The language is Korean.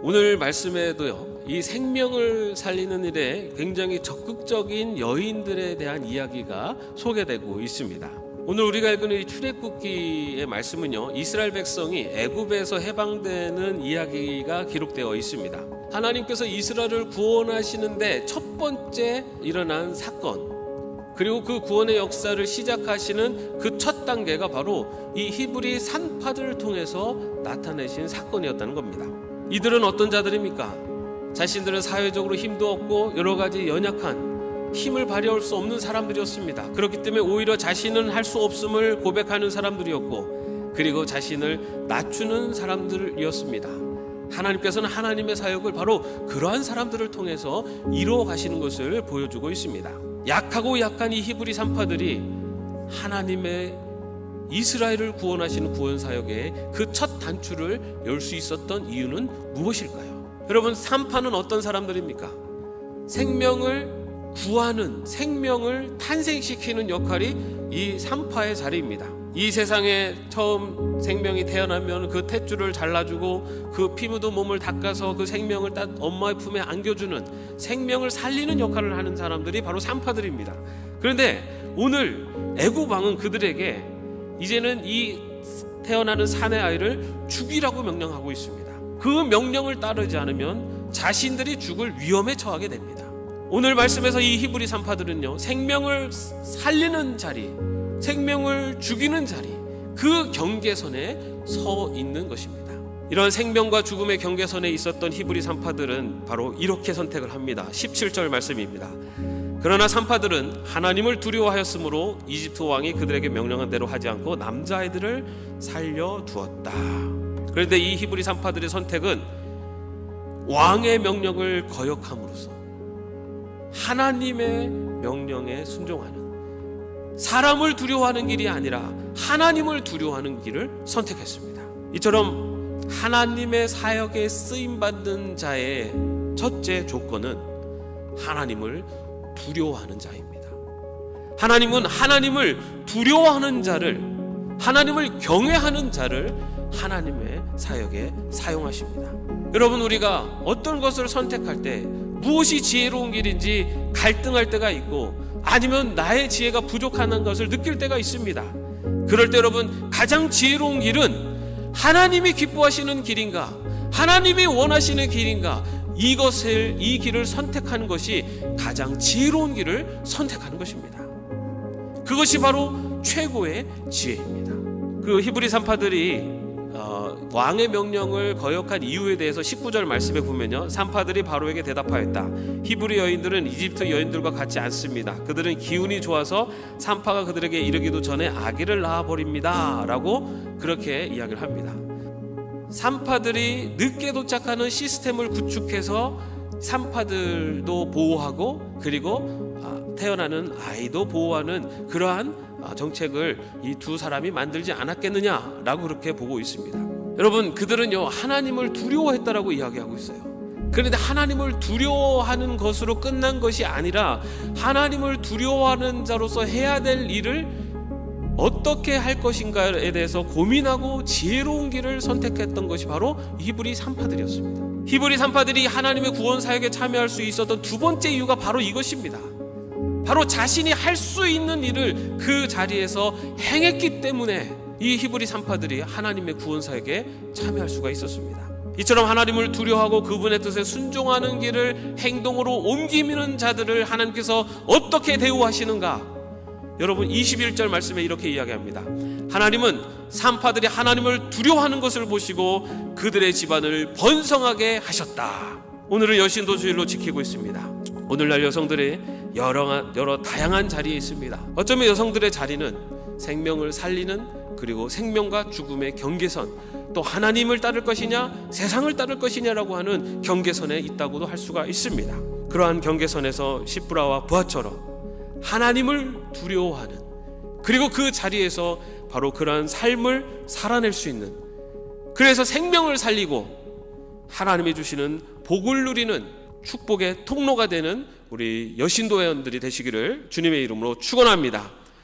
오늘 말씀에도요, 이 생명을 살리는 일에 굉장히 적극적인 여인들에 대한 이야기가 소개되고 있습니다. 오늘 우리가 읽은 이 출애굽기의 말씀은요, 이스라엘 백성이 애굽에서 해방되는 이야기가 기록되어 있습니다. 하나님께서 이스라엘을 구원하시는데 첫 번째 일어난 사건, 그리고 그 구원의 역사를 시작하시는 그 첫 단계가 바로 이 히브리 산파들을 통해서 나타내신 사건이었다는 겁니다. 이들은 어떤 자들입니까? 자신들은 사회적으로 힘도 없고 여러 가지 연약한, 힘을 발휘할 수 없는 사람들이었습니다. 그렇기 때문에 오히려 자신은 할 수 없음을 고백하는 사람들이었고, 그리고 자신을 낮추는 사람들이었습니다. 하나님께서는 하나님의 사역을 바로 그러한 사람들을 통해서 이루어 가시는 것을 보여주고 있습니다. 약하고 약한 이 히브리 산파들이 하나님의 이스라엘을 구원하시는 구원 사역의 그 첫 단추를 열 수 있었던 이유는 무엇일까요? 여러분, 산파는 어떤 사람들입니까? 생명을 구하는, 생명을 탄생시키는 역할이 이 산파의 자리입니다. 이 세상에 처음 생명이 태어나면 그 탯줄을 잘라주고 그 피 묻은 몸을 닦아서 그 생명을 딱 엄마의 품에 안겨주는, 생명을 살리는 역할을 하는 사람들이 바로 산파들입니다. 그런데 오늘 애굽 왕은 그들에게 이제는 이 태어나는 사내 아이를 죽이라고 명령하고 있습니다. 그 명령을 따르지 않으면 자신들이 죽을 위험에 처하게 됩니다. 오늘 말씀에서 이 히브리 산파들은요, 생명을 살리는 자리, 생명을 죽이는 자리, 그 경계선에 서 있는 것입니다. 이런 생명과 죽음의 경계선에 있었던 히브리 산파들은 바로 이렇게 선택을 합니다. 17절 말씀입니다. 그러나 산파들은 하나님을 두려워하였으므로 이집트 왕이 그들에게 명령한 대로 하지 않고 남자아이들을 살려두었다. 그런데 이 히브리 산파들의 선택은 왕의 명령을 거역함으로써 하나님의 명령에 순종하는, 사람을 두려워하는 길이 아니라 하나님을 두려워하는 길을 선택했습니다. 이처럼 하나님의 사역에 쓰임받는 자의 첫째 조건은 하나님을 두려워하는 자입니다. 하나님은 하나님을 두려워하는 자를, 하나님을 경외하는 자를 하나님의 사역에 사용하십니다. 여러분, 우리가 어떤 것을 선택할 때 무엇이 지혜로운 길인지 갈등할 때가 있고, 아니면 나의 지혜가 부족한 것을 느낄 때가 있습니다. 그럴 때 여러분, 가장 지혜로운 길은 하나님이 기뻐하시는 길인가, 하나님이 원하시는 길인가, 이 길을 선택하는 것이 가장 지혜로운 길을 선택하는 것입니다. 그것이 바로 최고의 지혜입니다. 그 히브리 산파들이 왕의 명령을 거역한 이유에 대해서 19절 말씀에 보면요, 산파들이 바로에게 대답하였다. 히브리 여인들은 이집트 여인들과 같지 않습니다. 그들은 기운이 좋아서 산파가 그들에게 이르기도 전에 아기를 낳아버립니다 라고 그렇게 이야기를 합니다. 산파들이 늦게 도착하는 시스템을 구축해서 산파들도 보호하고, 그리고 태어나는 아이도 보호하는 그러한 정책을 이 두 사람이 만들지 않았겠느냐라고 그렇게 보고 있습니다. 여러분, 그들은요, 하나님을 두려워했다라고 이야기하고 있어요. 그런데 하나님을 두려워하는 것으로 끝난 것이 아니라 하나님을 두려워하는 자로서 해야 될 일을 어떻게 할 것인가에 대해서 고민하고 지혜로운 길을 선택했던 것이 바로 히브리 산파들이었습니다. 히브리 산파들이 하나님의 구원 사역에 참여할 수 있었던 두 번째 이유가 바로 이것입니다. 바로 자신이 할 수 있는 일을 그 자리에서 행했기 때문에 이 히브리 산파들이 하나님의 구원 사역에 참여할 수가 있었습니다. 이처럼 하나님을 두려워하고 그분의 뜻에 순종하는 길을 행동으로 옮기는 자들을 하나님께서 어떻게 대우하시는가? 여러분, 21절 말씀에 이렇게 이야기합니다. 하나님은 산파들이 하나님을 두려워하는 것을 보시고 그들의 집안을 번성하게 하셨다. 오늘은 여신도 주일로 지키고 있습니다. 오늘날 여성들의 여러 다양한 자리에 있습니다. 어쩌면 여성들의 자리는 생명을 살리는, 그리고 생명과 죽음의 경계선, 또 하나님을 따를 것이냐 세상을 따를 것이냐라고 하는 경계선에 있다고도 할 수가 있습니다. 그러한 경계선에서 시브라와 부하처럼 하나님을 두려워하는, 그리고 그 자리에서 바로 그러한 삶을 살아낼 수 있는, 그래서 생명을 살리고 하나님이 주시는 복을 누리는 축복의 통로가 되는 우리 여신도회원들이 되시기를 주님의 이름으로 축원합니다.